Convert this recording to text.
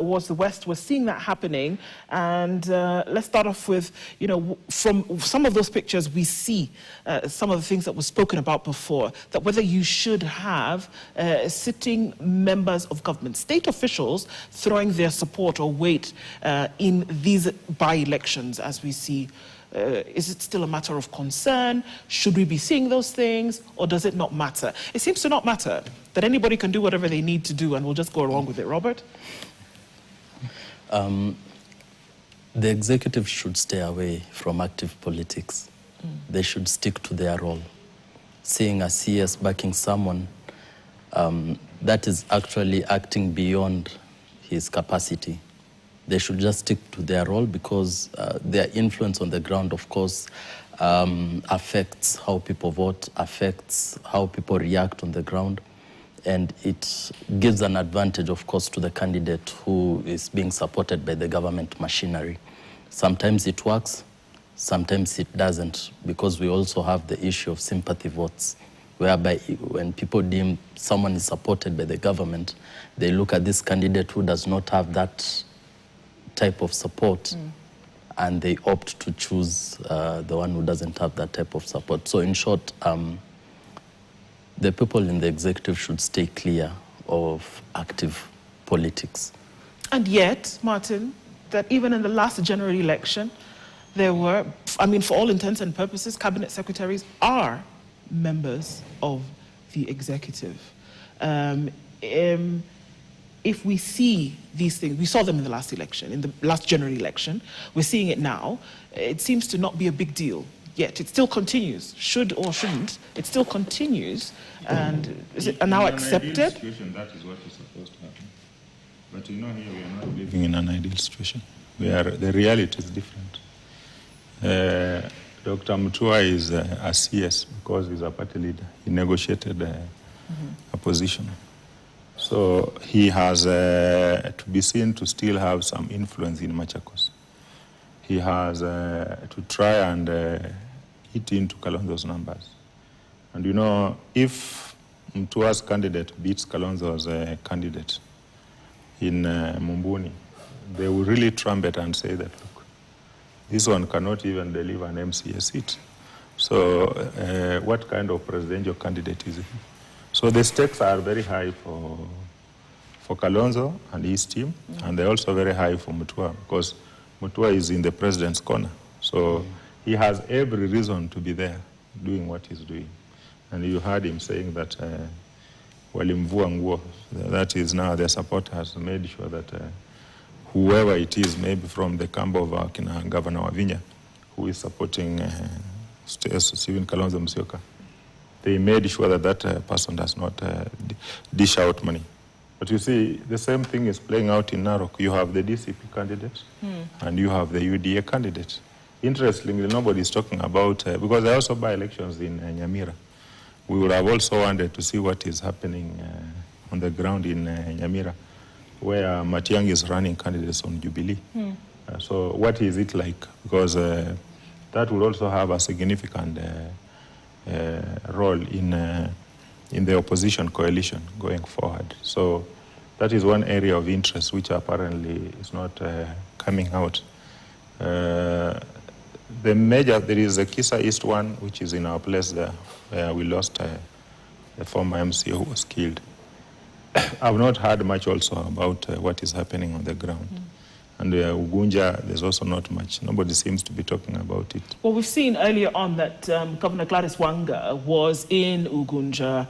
was the West. We're seeing that happening, and let's start off with, from some of those pictures we see some of the things that were spoken about before, that whether you should have sitting members of government, state officials, throwing their support or weight in these by-elections as we see. Is it still a matter of concern? Should we be seeing those things, or does it not matter? It seems to not matter, that anybody can do whatever they need to do and we'll just go along with it. Robert? The executive should stay away from active politics. They should stick to their role. Seeing a CS backing someone that is actually acting beyond his capacity, they should just stick to their role, because their influence on the ground, of course, affects how people vote, affects how people react on the ground. And it gives an advantage, of course, to the candidate who is being supported by the government machinery. Sometimes it works, sometimes it doesn't, because we also have the issue of sympathy votes, whereby when people deem someone is supported by the government, they look at this candidate who does not have that type of support, and they opt to choose the one who doesn't have that type of support. So in short, the people in the executive should stay clear of active politics. And yet, Martin, that even in the last general election, there were, for all intents and purposes, cabinet secretaries are members of the executive. If we see these things, we saw them in the last election, in the last general election, we're seeing it now, it seems to not be a big deal. Yet it still continues, should or shouldn't, it still continues, and is it now accepted? In an ideal situation, that is what is supposed to happen. But here we are not living in an ideal situation. The reality is different. Dr. Mutua is a CS because he's a party leader. He negotiated a position. So he has to be seen to still have some influence in Machakos. He has to try and hit into Kalonzo's numbers. And if Mtua's candidate beats Kalonzo's candidate in Mumbuni, they will really trumpet and say that, look, this one cannot even deliver an MCA seat. So what kind of presidential candidate is he? So the stakes are very high for Kalonzo and his team, and they're also very high for Mutua, because Mutua is in the president's corner. So he has every reason to be there doing what he's doing. And you heard him saying that walimvua nguo, that is now their supporters made sure that whoever it is, maybe from the camp of Governor Wavinya, who is supporting Stephen Kalonzo Musyoka, they made sure that that person does not dish out money. But you see, the same thing is playing out in Narok. You have the DCP candidate and you have the UDA candidate. Interestingly, nobody is talking about, because there are also by-elections in Nyamira. We would have also wanted to see what is happening on the ground in Nyamira, where Matiang'i is running candidates on Jubilee. So what is it like? Because that will also have a significant role in the opposition coalition going forward. So that is one area of interest which apparently is not coming out. There is a Kisa East one, which is in our place there, where we lost the former MC who was killed. I've not heard much also about what is happening on the ground. And Ugunja, there's also not much. Nobody seems to be talking about it. Well, we've seen earlier on that Governor Gladys Wanga was in Ugunja.